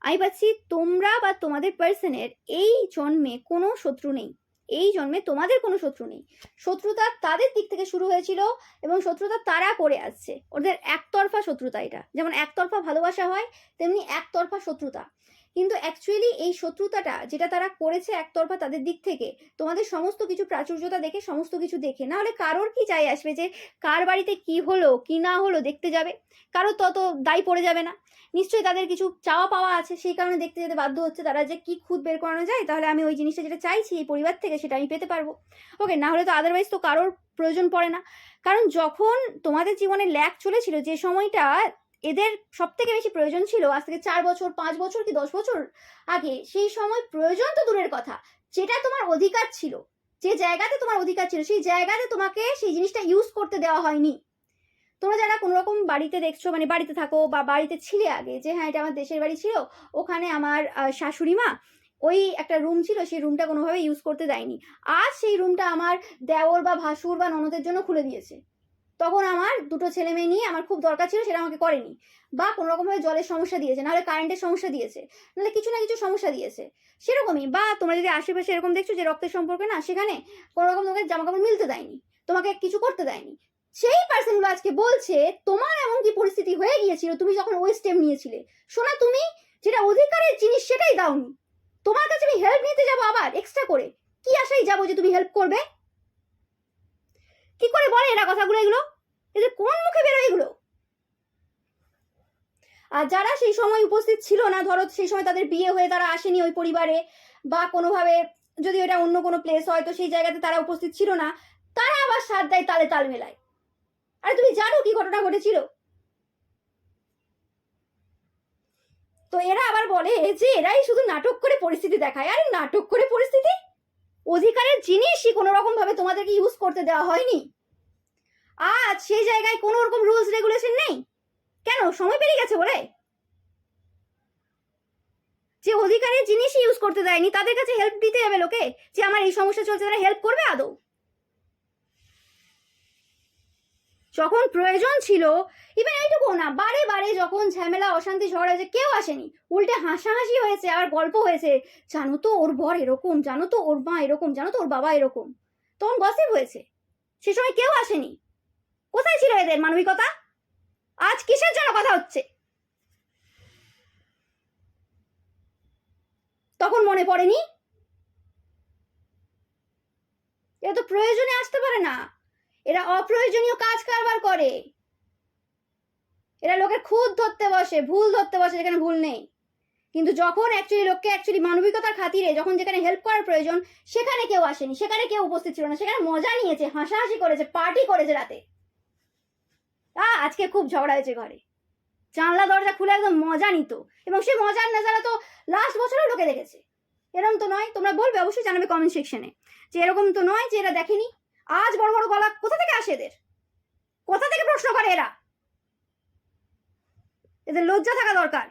আমি পাচ্ছি তোমরা বা তোমাদের পার্সনের এই জন্মে কোনো শত্রু নেই, এই জন্মে তোমাদের কোনো শত্রু নেই। শত্রুতা তাদের দিক থেকে শুরু হয়েছিল, এবং শত্রুতা তারা করে আসছে, ওদের একতরফা শত্রুতা। এটা যেমন একতরফা ভালোবাসা হয়, তেমনি একতরফা শত্রুতা। কিন্তু অ্যাকচুয়ালি এই শত্রুতাটা যেটা তারা করেছে একতরফা তাদের দিক থেকে, তোমাদের সমস্ত কিছু প্রাচুর্যতা দেখে, সমস্ত কিছু দেখে, না হলে কারোর কি যায় আসবে যে কার বাড়িতে কি হলো কি না হলো দেখতে যাবে, কারোর তত দায় পড়ে যাবে না। নিশ্চয়ই তাদের কিছু চাওয়া পাওয়া আছে, সেই কারণে দেখতে যেতে বাধ্য হচ্ছে তারা, যে কি খুঁত বের করানো যায়, তাহলে আমি ওই জিনিসটা যেটা চাইছি এই পরিবার থেকে সেটা আমি পেতে পারবো। ওকে, না হলে তো আদারওয়াইজ তো কারোর প্রয়োজন পড়ে না। কারণ যখন তোমাদের জীবনে ল্যাক চলেছিল, যে সময়টা এদের সব থেকে বেশি প্রয়োজন ছিল, আজ থেকে 4 বছর 5 বছর কি 10 বছর আগে, সেই সময় প্রয়োজন তো দূরের কথা, যেটা তোমার অধিকার ছিল, যে জায়গাতে তোমার অধিকার ছিল, সেই জায়গাতে তোমাকে সেই জিনিসটা ইউজ করতে দেওয়া হয়নি। তোমরা যারা কোনো রকম বাড়িতে দেখছো, মানে বাড়িতে থাকো বা বাড়িতে ছিলে আগে, যে হ্যাঁ এটা আমার দেশের বাড়ি ছিল, ওখানে আমার শাশুড়ি মা ওই একটা রুম ছিল, সেই রুমটা কোনোভাবে ইউজ করতে দেয়নি, আজ সেই রুমটা আমার দেওর বা ভাসুর বা ননদের জন্য খুলে দিয়েছে। তখন আমার 2টো ছেলে মেয়ে নিয়ে আমার খুব দরকার ছিল, সেটা আমাকে করেনি। বা কোনো রকমভাবে জলের সমস্যা দিয়েছে, নাহলে কারেন্টের সমস্যা দিয়েছে, নাহলে কিছু না কিছু সমস্যা দিয়েছে, সেরকমই। বা তোমরা যদি আশেপাশে এরকম দেখছো যে রক্তের সম্পর্কে না, সেখানে কোনো রকম তোমাকে জামা কাপড় মিলতে দেয়নি, তোমাকে কিছু করতে দেয়নি, সেই পার্সনগুলো আজকে বলছে তোমার এমন কি পরিস্থিতি হয়ে গিয়েছিল, তুমি যখন ওই স্টেপ নিয়েছিলে, শোনা তুমি যেটা অধিকারের জিনিস সেটাই দাওনি, তোমার কাছে আমি হেল্প নিতে যাবো আবার এক্সট্রা করে, কি আশাই যাবো যে তুমি হেল্প করবে? কি করে বলে এরা কথাগুলো, এগুলো এদের কোন মুখে বেরোয় এগুলো? আর যারা সেই সময় উপস্থিত ছিল না, ধরো সেই সময় তাদের বিয়ে হয়ে তারা আসেনি ওই পরিবারে, বা কোনোভাবে যদি এটা অন্য কোনো প্লেস হয় তো সেই জায়গাতে তারা উপস্থিত ছিল না, তারা আবার সাথ দেয়, তালে তাল মেলায়। আরে তুমি জানো কি ঘটনা ঘটেছিল? তো এরা আবার বলে যে এরাই শুধু নাটক করে পরিস্থিতি দেখায়। আরে নাটক করে পরিস্থিতি, অধিকারের জিনিসই কোনো রকম ভাবে তোমাদেরকে ইউজ করতে দেওয়া হয়নি। আজ সেই জায়গায় কোনো রকম রুলস রেগুলেশন নেই, কেন? সময় পেরিয়ে গেছে বলে? যে অধিকারের জিনিসই ইউজ করতে দেয়নি, তাদের কাছে হেল্প দিতে যাবে লোকে, যে আমার এই সমস্যা চলছে, তারা হেল্প করবে আদৌ? যখন প্রয়োজন ছিল, ইভেন এইটুকু না, বারে বারে যখন ঝামেলা অশান্তি ঝগড়া হয়েছে কেউ আসেনি, উল্টে হাসাহাসি হয়েছে, আবার গল্প হয়েছে, জানো তো ওর বর এরকম, জানো তো ওর মা এরকম, জানো তো ওর বাবা এরকম, তখন গসিপ হয়েছে, সে সময় কেউ আসেনি। কোথায় ছিল এদের মানবিকতা? আজ কিসের জন্য কথা হচ্ছে? তখন মনে পড়েনি? এরা তো প্রয়োজনে আসতে পারে না, এরা অপ্রয়োজনীয় কাজ কারবার করে, এরা লোকের খুঁত ধরতে বসে, ভুল ধরতে বসে যেখানে ভুল নেই। কিন্তু যখন লোককে মানবিকতার খাতিরে যখন যেখানে হেল্প করার প্রয়োজন সেখানে কেউ আসেনি, সেখানে কেউ উপস্থিত ছিল না, সেখানে মজা নিয়েছে, হাসাহাসি করেছে, পার্টি করেছে রাতে। আজকে খুব ঝগড়া হয়েছে ঘরে, জানলা দরজা খুলে একদম মজা নিত, এবং সে মজার নজারা তো লাস্ট বছরেও লোকে দেখেছে। এরকম তো নয়, তোমরা বলবে, অবশ্যই জানাবে কমেন্ট সেকশনে, যে এরকম তো নয় যে এরা দেখেনি। আজ বড় বড় গলা কোথা থেকে আসে এদের? কোথা থেকে প্রশ্ন করে এরা? এদের লজ্জা থাকা দরকার।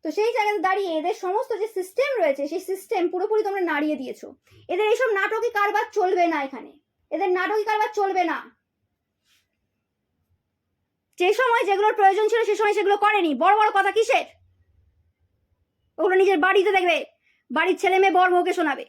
তো সেই জায়গাতে দাঁড়িয়ে এদের সমস্ত যে সিস্টেম রয়েছে সেই সিস্টেম পুরোপুরি তোমরা নাড়িয়ে দিয়েছো। এদের এইসব নাটকী কারবার চলবে না, এখানে এদের নাটকী কারবার চলবে না। যে সময় যেগুলোর প্রয়োজন ছিল সে সময় সেগুলো করেনি, বড় বড় কথা কিসের? ওগুলো নিজের বাড়িতে দেখবে, বাড়ির ছেলে মেয়ে বর বউকে শোনাবে।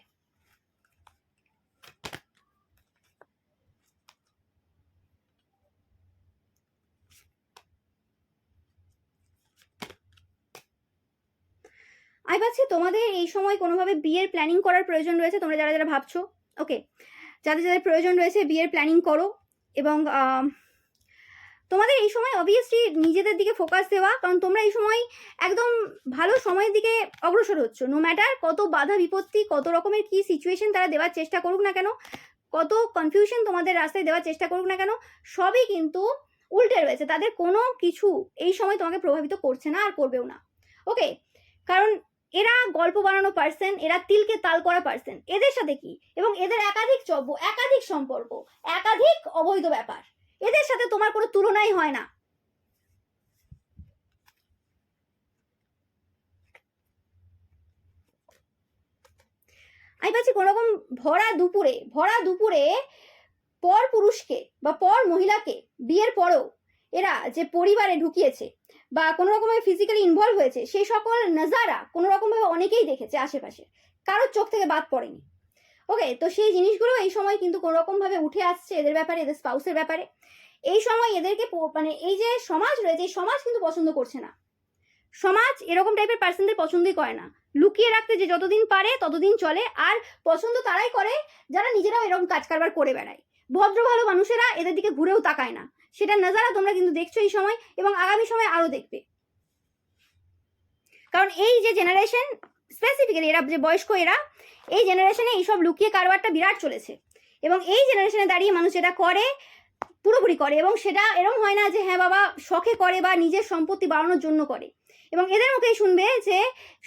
আমি ভাবছি তোমাদের এই সময় কোনোভাবে বিয়ের প্ল্যানিং করার প্রয়োজন রয়েছে, তোমরা যারা যারা ভাবছো, ওকে, যাদের যাদের প্রয়োজন রয়েছে বিয়ের প্ল্যানিং করো। এবং তোমাদের এই সময় অবভিয়াসলি নিজেদের দিকে ফোকাস দেওয়া, কারণ তোমরা এই সময় একদম ভালো সময়ের দিকে অগ্রসর হচ্ছ। নো ম্যাটার কত বাধা বিপত্তি, কত রকমের কি সিচুয়েশন তারা দেওয়ার চেষ্টা করুক না কেন, কত কনফিউশন তোমাদের রাস্তায় দেওয়ার চেষ্টা করুক না কেন, সবই কিন্তু উল্টে রয়েছে। তাদের কোনো কিছু এই সময় তোমাকে প্রভাবিত করছে না, আর করবেও না। ওকে, কারণ এরা গল্প বানানো পার্সন, এরা তিলকে তাল করা পার্সন। এদের সাথে কি, এবং এদের একাধিক চব্য, একাধিক সম্পর্ক, একাধিক অবৈধ ব্যাপার, এদের সাথে তোমার কোনো তুলনাই হয় না। আমি পাচ্ছি কোনোরকম ভরা দুপুরে পর পুরুষকে বা পর মহিলাকে বিয়ের পরেও এরা যে পরিবারে ঢুকিয়েছে বা কোনো রকমভাবে ফিজিক্যালি ইনভলভ হয়েছে, সেই সকল নজারা কোনো রকমভাবে অনেকেই দেখেছে আশেপাশে, কারোর চোখ থেকে বাদ পড়েনি। ওকে, তো সেই জিনিসগুলো এই সময় কিন্তু কোনো রকমভাবে উঠে আসছে এদের ব্যাপারে, এদের স্পাউসের ব্যাপারে। এই সময় এদেরকে মানে এই যে সমাজ রয়েছে, এই সমাজ কিন্তু পছন্দ করছে না। সমাজ এরকম টাইপের পার্সনদের পছন্দই করে না। লুকিয়ে রাখতে যে যতদিন পারে ততদিন চলে, আর পছন্দ তারাই করে যারা নিজেরাও এরকম কাজ কারবার করে বেড়ায়। ভদ্র ভালো মানুষেরা এদের দিকে ঘুরেও তাকায় না, সেটা নজারা তোমরা কিন্তু দেখছো এই সময়, এবং আগামী সময় আরো দেখবে। কারণ এই যে জেনারেশন, স্পেসিফিক্যালি এরা যে বয়স্ক, এরা এই জেনারেশনে এইসব লুকিয়ে কারবারটা বিরাট চলেছে, এবং এই জেনারেশনে দাঁড়িয়ে মানুষ এটা করে, পুরোপুরি করে। এবং সেটা এরকম হয় না যে হ্যাঁ বাবা শখে করে বা নিজের সম্পত্তি বাড়ানোর জন্য করে। এবং এদের মুখেই শুনবে যে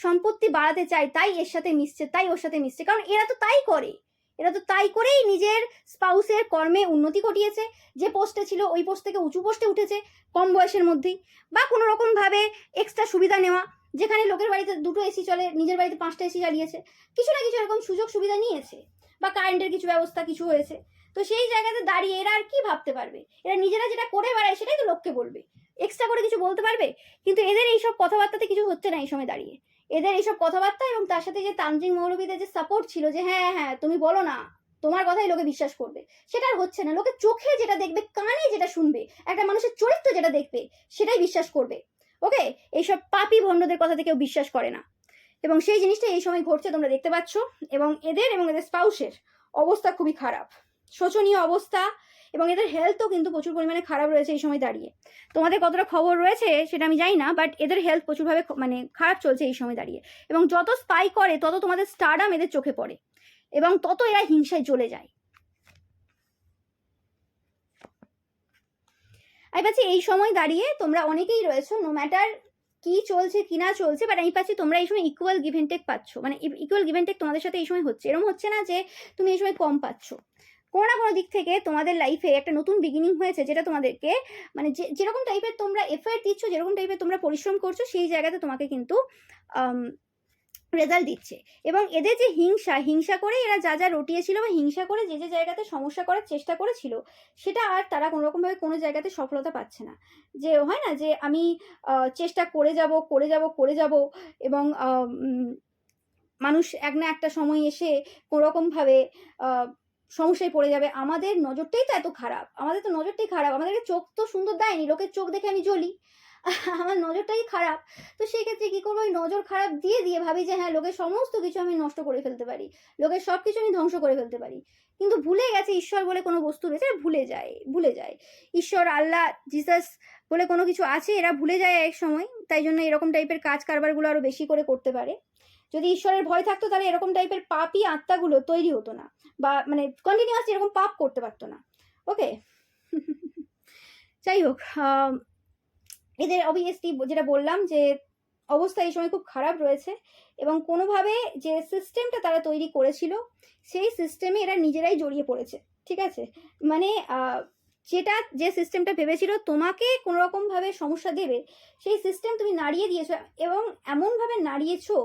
সম্পত্তি বাড়াতে চাই তাই এর সাথে মিশছে, তাই ওর সাথে মিশছে, কারণ এরা তো তাই করে, এরা তো তাই করেই নিজের স্পাউসের কর্মে উন্নতি ঘটিয়েছে। যে পোস্টে ছিল ওই পোস্ট থেকে উঁচু পোস্টে উঠেছে কম বয়সের মধ্যেই, বা কোনো রকমভাবে এক্সট্রা সুবিধা নেওয়া, যেখানে লোকের বাড়িতে 2টো এসি চলে, নিজের বাড়িতে 5টা এসি চালিয়েছে, কিছু না কিছু এরকম সুযোগ সুবিধা নিয়েছে, বা কারেন্টের কিছু ব্যবস্থা কিছু হয়েছে। তো সেই জায়গাতে দাঁড়িয়ে এরা আর কি ভাবতে পারবে? এরা নিজেরা যেটা করে বেড়ায় সেটাই তো লোককে বলবে, এক্সট্রা করে কিছু বলতে পারবে? কিন্তু এদের এইসব কথাবার্তাতে কিছু হচ্ছে না এই সময় দাঁড়িয়ে। এদের এইসব কথাবার্তা এবং তার সাথে যে তান্ত্রিক মৌলবীদের যে সাপোর্ট ছিল যে হ্যাঁ হ্যাঁ তুমি বলো না, তোমার কথাই লোকে বিশ্বাস করবে, সেটা আর হচ্ছে না। লোকে চোখে যেটা দেখবে, কানে যেটা শুনবে, একটা মানুষের চরিত্র যেটা দেখবে, সেটাই বিশ্বাস করবে। ওকে, এইসব পাপী ভণ্ডদের কথা কেউ বিশ্বাস করে না, এবং সেই জিনিসটা এই সময় ঘটছে, তোমরা দেখতে পাচ্ছ। এবং এদের স্পাউসের অবস্থা খুবই খারাপ, শোচনীয় অবস্থা, এবং এদের হেলথও কিন্তু প্রচুর পরিমাণে খারাপ রয়েছে এই সময় দাঁড়িয়ে। তোমাদের কতটা খবর রয়েছে সেটা আমি জানি না, বাট এদের হেলথ প্রচুরভাবে মানে খারাপ চলছে এই সময় দাঁড়িয়ে। এবং যত স্পাই করে তত তোমাদের স্টারডাম এদের চোখে পড়ে, এবং তত এরা হিংসায় জ্বলে যায়। আমি পাচ্ছি এই সময় দাঁড়িয়ে তোমরা অনেকেই রয়েছো, নো ম্যাটার কি চলছে কি না চলছে, বাট আমি পাচ্ছি তোমরা এই সময় ইকুয়াল গিভ এন্ড টেক পাচ্ছ, মানে ইকুয়াল গিভ এন্ড টেক তোমাদের সাথে এই সময় হচ্ছে। এরকম হচ্ছে না যে তুমি এই সময় কম পাচ্ছ, কোনো না কোনো দিক থেকে তোমাদের লাইফে একটা নতুন বিগিনিং হয়েছে, যেটা তোমাদেরকে মানে যেরকম টাইপের তোমরা এফার্ট দিচ্ছ, যেরকম টাইপের তোমরা পরিশ্রম করছো, সেই জায়গাতে তোমাকে কিন্তু রেজাল্ট দিচ্ছে। এবং এদের যে হিংসা করে এরা যা রটিয়েছিল বা হিংসা করে যে জায়গাতে সমস্যা করার চেষ্টা করেছিল, সেটা আর তারা কোনোরকমভাবে কোনো জায়গাতে সফলতা পাচ্ছে না। যে হয় না যে আমি চেষ্টা করে যাব এবং মানুষ এক না একটা সময় এসে কোনোরকমভাবে সমস্যায় পড়ে যাবে। আমাদের নজরটাই তো এত খারাপ। আমাদের তো নজরটাই খারাপ। আমাদেরকে চোখ তো সুন্দর দেয়নি। লোকের চোখ দেখে আমি জ্বলি। আমার নজরটাই খারাপ। তো সেক্ষেত্রে কি করবো? ওই নজর খারাপ দিয়ে ভাবি যে হ্যাঁ, লোকের সমস্ত কিছু আমি নষ্ট করে ফেলতে পারি। লোকের সবকিছু আমি ধ্বংস করে ফেলতে পারি। কিন্তু ভুলে গেছে ঈশ্বর বলে কোনো বস্তু রয়েছে, ভুলে যায়। ঈশ্বর, আল্লাহ, জিসাস বলে কোনো কিছু আছে, এরা ভুলে যায় একসময়। তাই জন্য এরকম টাইপের কাজ কারবারগুলো আরো বেশি করে করতে পারে। যদি ঈশ্বরের ভয় থাকতো তাহলে এরকম টাইপের পাপী আত্মাগুলো তৈরি হতো না, বা মানে কন্টিনিউয়াসলি এরকম পাপ করতে পারতো না। ওকে। যাই হোক, এদের অবভিয়াসলি যেটা বললাম যে অবস্থা এই সময় খুব খারাপ রয়েছে, এবং কোনোভাবে যে সিস্টেমটা তারা তৈরি করেছিল সেই সিস্টেমে এরা নিজেরাই জড়িয়ে পড়েছে। ঠিক আছে? মানে যে সিস্টেমটা ভেবেছিল তোমাকে কোনোরকমভাবে সমস্যা দেবে, সেই সিস্টেম তুমি নাড়িয়ে দিয়েছো, এবং এমনভাবে নাড়িয়েছো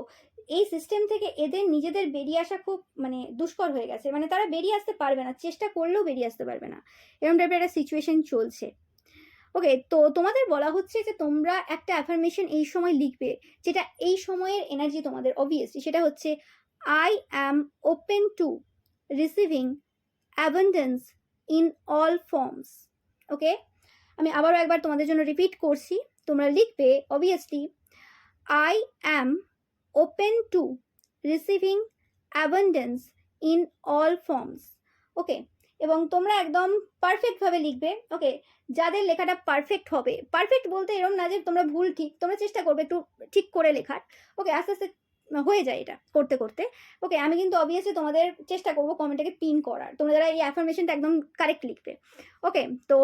এই সিস্টেম থেকে এদের নিজেদের বেরিয়ে আসা খুব মানে দুষ্কর হয়ে গেছে। মানে তারা বেরিয়ে আসতে পারবে না, চেষ্টা করলেও বেরিয়ে আসতে পারবে না, এরকম টাইপের একটা সিচুয়েশন চলছে। ওকে, তো তোমাদের বলা হচ্ছে যে তোমরা একটা অ্যাফার্মেশন এই সময় লিখবে, যেটা এই সময়ের এনার্জি তোমাদের অবভিয়াসলি, সেটা হচ্ছে I am open to receiving abundance in all forms. Okay, আমি আবারও একবার তোমাদের জন্য রিপিট করছি। তোমরা লিখবে obviously I am open to receiving abundance in all forms. Okay, এবং তোমরা একদম পারফেক্টভাবে লিখবে। ওকে, যাদের লেখাটা পারফেক্ট হবে, পারফেক্ট বলতে এরকম না যে তোমরা ভুল ঠিক, তোমরা চেষ্টা করবে একটু ঠিক করে লেখার। ওকে, আস্তে আস্তে হয়ে যায় এটা করতে করতে। ওকে, আমি কিন্তু অবভিয়াসলি তোমাদের চেষ্টা করবো কমেন্টটাকে পিন করার, তোমরা যারা এই অ্যাফার্মেশনটা একদম কারেক্ট লিখবে। ওকে, তো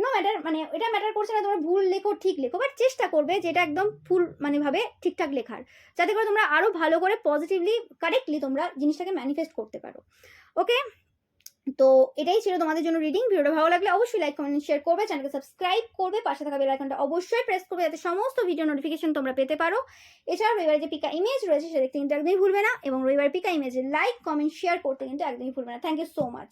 নো ম্যাটার, মানে এটা ম্যাটার করছে না তোমরা ভুল লেখো ঠিক লেখো, বাট চেষ্টা করবে যেটা একদম ফুল মানে ভাবে ঠিকঠাক লেখার, যাতে করে তোমরা আরও ভালো করে পজিটিভলি কারেক্টলি তোমরা জিনিসটাকে ম্যানিফেস্ট করতে পারো। ওকে, তো এটাই ছিল তোমাদের জন্য রিডিং। ভিডিওটা ভালো লাগলে অবশ্যই লাইক কমেন্ট শেয়ার করবে, চ্যানেলকে সাবস্ক্রাইব করবে, পাশে থাকা বেল আইকনটা অবশ্যই প্রেস করবে যাতে সমস্ত ভিডিও নোটিফিকেশন তোমরা পেতে পারো। এছাড়াও রবিবারে যে পিকা ইমেজ রয়েছে সেটা দেখতে কিন্তু একদমই ভুলবে না, এবং রবিবার পিকা ইমেজে লাইক কমেন্ট শেয়ার করতে কিন্তু একদমই ভুলবে না। Thank you so much.